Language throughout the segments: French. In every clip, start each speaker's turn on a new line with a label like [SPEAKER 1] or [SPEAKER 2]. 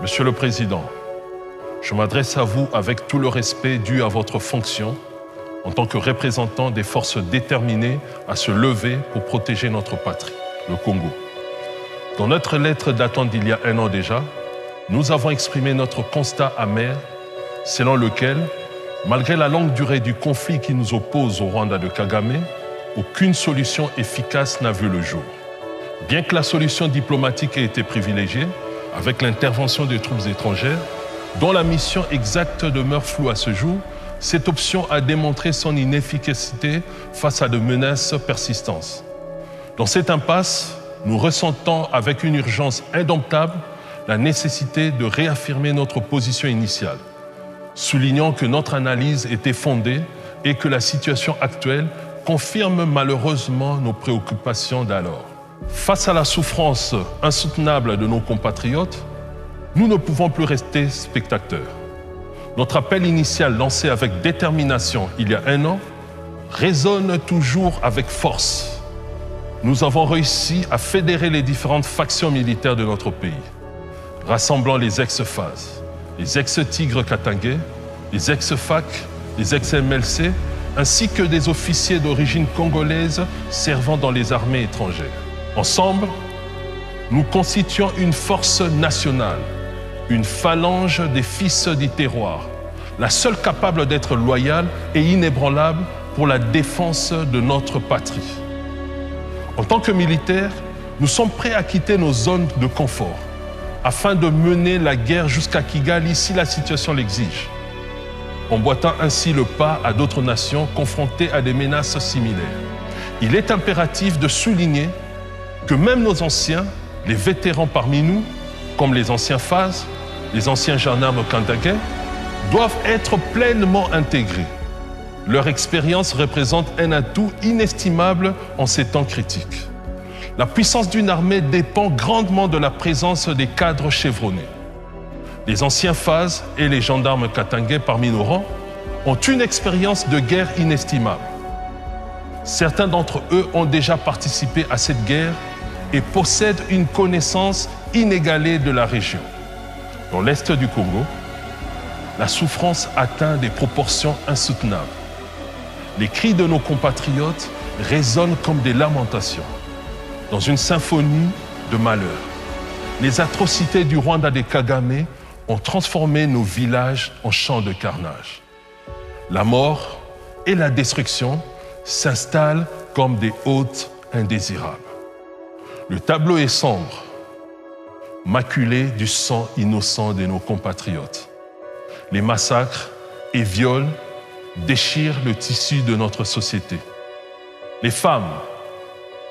[SPEAKER 1] Monsieur le Président, je m'adresse à vous avec tout le respect dû à votre fonction en tant que représentant des forces déterminées à se lever pour protéger notre patrie, le Congo. Dans notre lettre datant d'il y a 1 an déjà, nous avons exprimé notre constat amer selon lequel, malgré la longue durée du conflit qui nous oppose au Rwanda de Kagame, aucune solution efficace n'a vu le jour. Bien que la solution diplomatique ait été privilégiée, avec l'intervention des troupes étrangères, dont la mission exacte demeure floue à ce jour, cette option a démontré son inefficacité face à de menaces persistantes. Dans cette impasse, nous ressentons avec une urgence indomptable la nécessité de réaffirmer notre position initiale, soulignant que notre analyse était fondée et que la situation actuelle confirme malheureusement nos préoccupations d'alors. Face à la souffrance insoutenable de nos compatriotes, nous ne pouvons plus rester spectateurs. Notre appel initial lancé avec détermination il y a 1 an résonne toujours avec force. Nous avons réussi à fédérer les différentes factions militaires de notre pays, rassemblant les ex-FAS, les ex-Tigres Katangais, les ex-FAC, les ex-MLC, ainsi que des officiers d'origine congolaise servant dans les armées étrangères. Ensemble, nous constituons une force nationale, une phalange des fils du terroir, la seule capable d'être loyale et inébranlable pour la défense de notre patrie. En tant que militaires, nous sommes prêts à quitter nos zones de confort afin de mener la guerre jusqu'à Kigali si la situation l'exige, emboîtant ainsi le pas à d'autres nations confrontées à des menaces similaires. Il est impératif de souligner que même nos anciens, les vétérans parmi nous, comme les anciens FAS, les anciens gendarmes katangais, doivent être pleinement intégrés. Leur expérience représente un atout inestimable en ces temps critiques. La puissance d'une armée dépend grandement de la présence des cadres chevronnés. Les anciens FAS et les gendarmes katangais parmi nos rangs ont une expérience de guerre inestimable. Certains d'entre eux ont déjà participé à cette guerre et possèdent une connaissance inégalée de la région. Dans l'est du Congo, la souffrance atteint des proportions insoutenables. Les cris de nos compatriotes résonnent comme des lamentations, dans une symphonie de malheur. Les atrocités du Rwanda de Kagame ont transformé nos villages en champs de carnage. La mort et la destruction s'installent comme des hôtes indésirables. Le tableau est sombre, maculé du sang innocent de nos compatriotes. Les massacres et viols déchirent le tissu de notre société. Les femmes,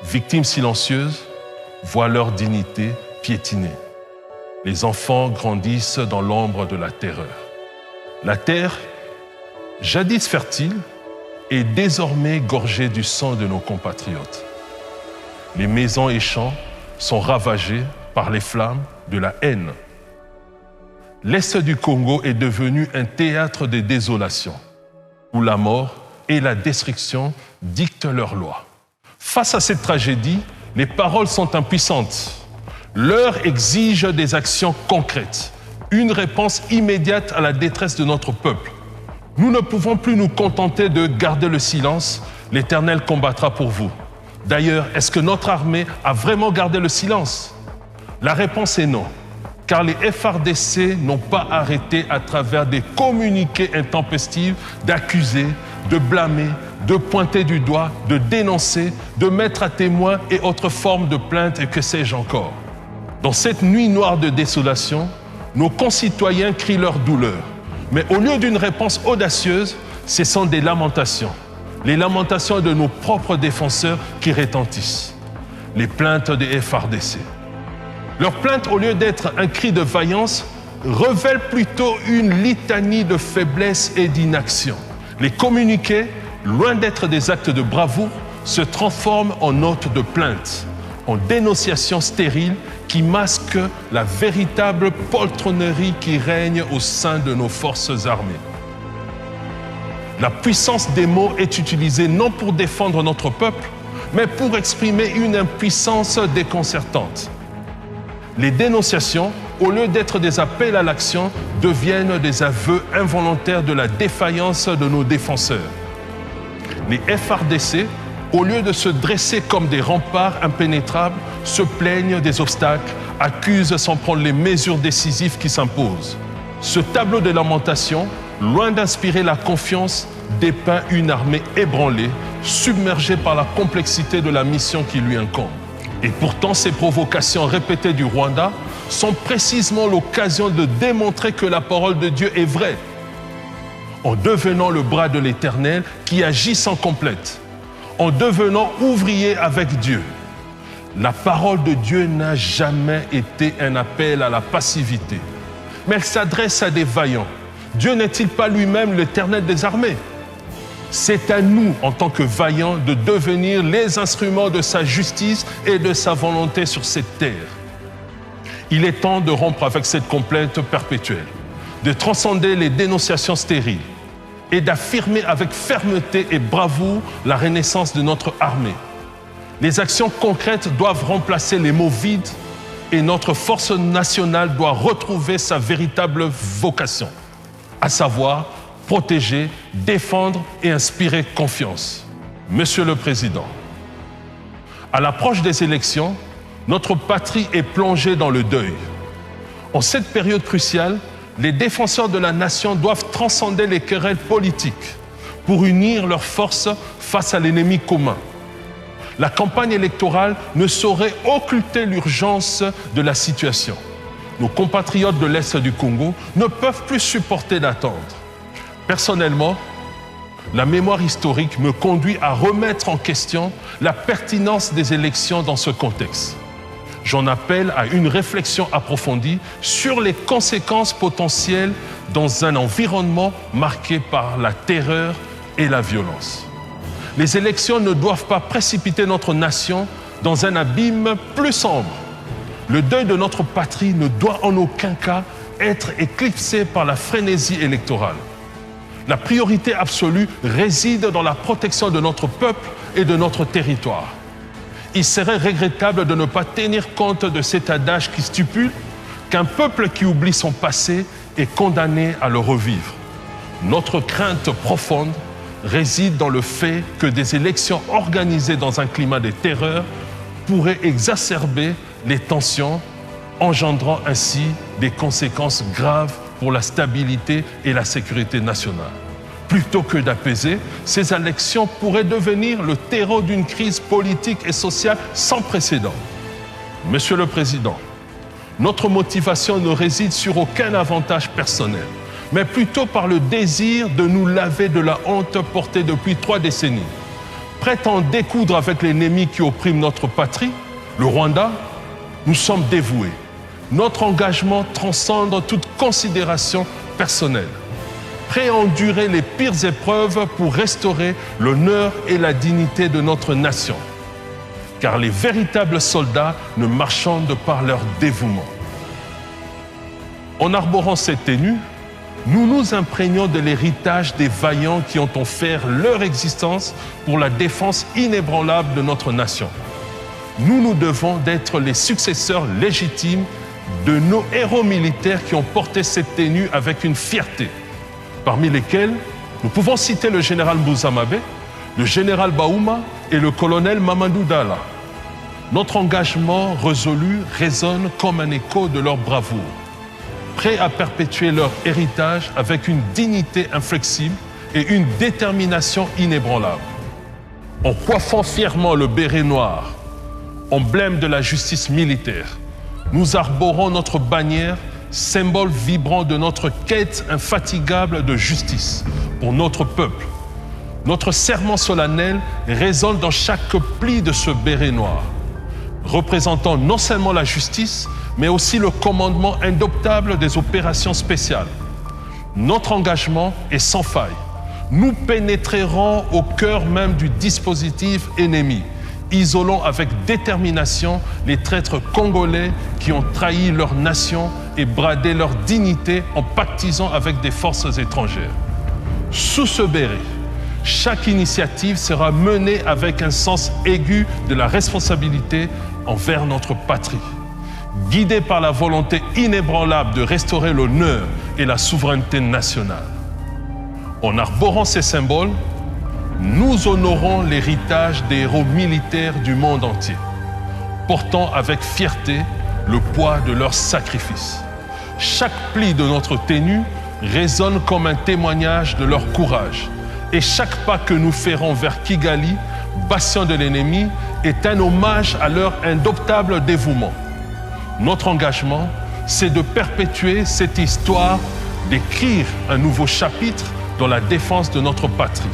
[SPEAKER 1] victimes silencieuses, voient leur dignité piétinée. Les enfants grandissent dans l'ombre de la terreur. La terre, jadis fertile, est désormais gorgée du sang de nos compatriotes. Les maisons et champs sont ravagés par les flammes de la haine. L'Est du Congo est devenu un théâtre de désolation, où la mort et la destruction dictent leurs lois. Face à cette tragédie, les paroles sont impuissantes. L'heure exige des actions concrètes, une réponse immédiate à la détresse de notre peuple. Nous ne pouvons plus nous contenter de garder le silence. L'Éternel combattra pour vous. D'ailleurs, est-ce que notre armée a vraiment gardé le silence? La réponse est non, car les FARDC n'ont pas arrêté à travers des communiqués intempestifs d'accuser, de blâmer, de pointer du doigt, de dénoncer, de mettre à témoin et autres formes de plaintes et que sais-je encore. Dans cette nuit noire de désolation, nos concitoyens crient leur douleur. Mais au lieu d'une réponse audacieuse, ce sont des lamentations. Les lamentations de nos propres défenseurs qui retentissent. Les plaintes des FARDC. Leurs plaintes, au lieu d'être un cri de vaillance, révèlent plutôt une litanie de faiblesse et d'inaction. Les communiqués, loin d'être des actes de bravoure, se transforment en notes de plainte, en dénonciations stériles qui masquent la véritable poltronnerie qui règne au sein de nos forces armées. La puissance des mots est utilisée non pour défendre notre peuple, mais pour exprimer une impuissance déconcertante. Les dénonciations au lieu d'être des appels à l'action, deviennent des aveux involontaires de la défaillance de nos défenseurs. Les FARDC, au lieu de se dresser comme des remparts impénétrables, se plaignent des obstacles, accusent sans prendre les mesures décisives qui s'imposent. Ce tableau de lamentation, loin d'inspirer la confiance, dépeint une armée ébranlée, submergée par la complexité de la mission qui lui incombe. Et pourtant, ces provocations répétées du Rwanda sont précisément l'occasion de démontrer que la parole de Dieu est vraie, en devenant le bras de l'Éternel qui agit sans complète, en devenant ouvrier avec Dieu. La parole de Dieu n'a jamais été un appel à la passivité, mais elle s'adresse à des vaillants. Dieu n'est-il pas lui-même l'Éternel des armées? C'est à nous, en tant que vaillants, de devenir les instruments de sa justice et de sa volonté sur cette terre. Il est temps de rompre avec cette complainte perpétuelle, de transcender les dénonciations stériles et d'affirmer avec fermeté et bravoure la renaissance de notre armée. Les actions concrètes doivent remplacer les mots vides et notre force nationale doit retrouver sa véritable vocation, à savoir protéger, défendre et inspirer confiance. Monsieur le Président, à l'approche des élections, notre patrie est plongée dans le deuil. En cette période cruciale, les défenseurs de la nation doivent transcender les querelles politiques pour unir leurs forces face à l'ennemi commun. La campagne électorale ne saurait occulter l'urgence de la situation. Nos compatriotes de l'Est du Congo ne peuvent plus supporter d'attendre. Personnellement, la mémoire historique me conduit à remettre en question la pertinence des élections dans ce contexte. J'en appelle à une réflexion approfondie sur les conséquences potentielles dans un environnement marqué par la terreur et la violence. Les élections ne doivent pas précipiter notre nation dans un abîme plus sombre. Le deuil de notre patrie ne doit en aucun cas être éclipsé par la frénésie électorale. La priorité absolue réside dans la protection de notre peuple et de notre territoire. Il serait regrettable de ne pas tenir compte de cet adage qui stipule qu'un peuple qui oublie son passé est condamné à le revivre. Notre crainte profonde réside dans le fait que des élections organisées dans un climat de terreur pourraient exacerber les tensions, engendrant ainsi des conséquences graves pour la stabilité et la sécurité nationale. Plutôt que d'apaiser, ces élections pourraient devenir le terreau d'une crise politique et sociale sans précédent. Monsieur le Président, notre motivation ne réside sur aucun avantage personnel, mais plutôt par le désir de nous laver de la honte portée depuis 3 décennies. Prêts à en découdre avec l'ennemi qui opprime notre patrie, le Rwanda, nous sommes dévoués. Notre engagement transcende toute considération personnelle. Prêts à endurer les pires épreuves pour restaurer l'honneur et la dignité de notre nation. Car les véritables soldats ne marchandent par leur dévouement. En arborant cette tenue, nous nous imprégnons de l'héritage des vaillants qui ont offert leur existence pour la défense inébranlable de notre nation. Nous nous devons d'être les successeurs légitimes de nos héros militaires qui ont porté cette tenue avec une fierté, parmi lesquels nous pouvons citer le général Mbuzamabe, le général Baouma et le colonel Mamadou Dala. Notre engagement résolu résonne comme un écho de leur bravoure, prêts à perpétuer leur héritage avec une dignité inflexible et une détermination inébranlable. En coiffant fièrement le béret noir, emblème de la justice militaire, nous arborons notre bannière, symbole vibrant de notre quête infatigable de justice pour notre peuple. Notre serment solennel résonne dans chaque pli de ce béret noir, représentant non seulement la justice, mais aussi le commandement indoptable des opérations spéciales. Notre engagement est sans faille. Nous pénétrerons au cœur même du dispositif ennemi, isolant avec détermination les traîtres congolais qui ont trahi leur nation et bradé leur dignité en pactisant avec des forces étrangères. Sous ce béret, chaque initiative sera menée avec un sens aigu de la responsabilité envers notre patrie. guidés par la volonté inébranlable de restaurer l'honneur et la souveraineté nationale. En arborant ces symboles, nous honorons l'héritage des héros militaires du monde entier, portant avec fierté le poids de leurs sacrifices. Chaque pli de notre tenue résonne comme un témoignage de leur courage, et chaque pas que nous ferons vers Kigali, bastion de l'ennemi, est un hommage à leur indomptable dévouement. Notre engagement, c'est de perpétuer cette histoire, d'écrire un nouveau chapitre dans la défense de notre patrie,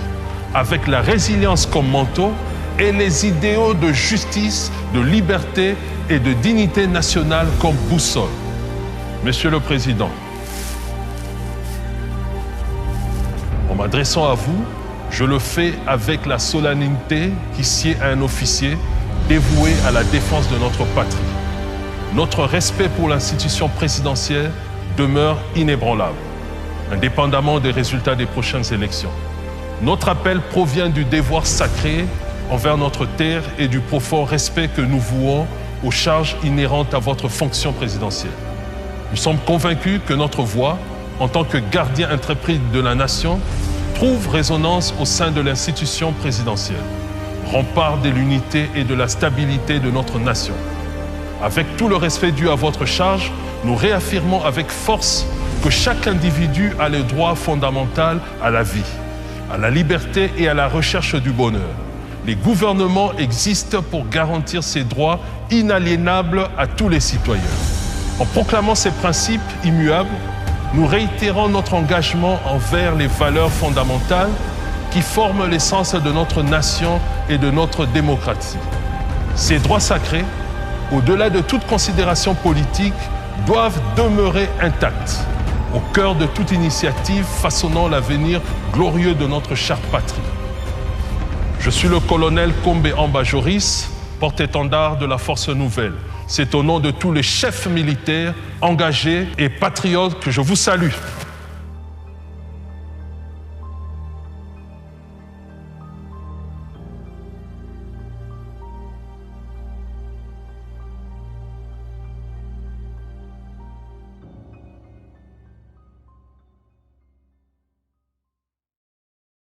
[SPEAKER 1] avec la résilience comme manteau et les idéaux de justice, de liberté et de dignité nationale comme boussole. Monsieur le Président, en m'adressant à vous, je le fais avec la solennité qui sied à un officier dévoué à la défense de notre patrie. Notre respect pour l'institution présidentielle demeure inébranlable, indépendamment des résultats des prochaines élections. Notre appel provient du devoir sacré envers notre terre et du profond respect que nous vouons aux charges inhérentes à votre fonction présidentielle. Nous sommes convaincus que notre voix, en tant que gardien intrépide de la nation, trouve résonance au sein de l'institution présidentielle, rempart de l'unité et de la stabilité de notre nation. Avec tout le respect dû à votre charge, nous réaffirmons avec force que chaque individu a le droit fondamental à la vie, à la liberté et à la recherche du bonheur. Les gouvernements existent pour garantir ces droits inaliénables à tous les citoyens. En proclamant ces principes immuables, nous réitérons notre engagement envers les valeurs fondamentales qui forment l'essence de notre nation et de notre démocratie. Ces droits sacrés, au-delà de toute considération politique, doivent demeurer intacts, au cœur de toute initiative façonnant l'avenir glorieux de notre chère patrie. Je suis le colonel Kombe Amba Joris, porte-étendard de la Force Nouvelle. C'est au nom de tous les chefs militaires engagés et patriotes que je vous salue.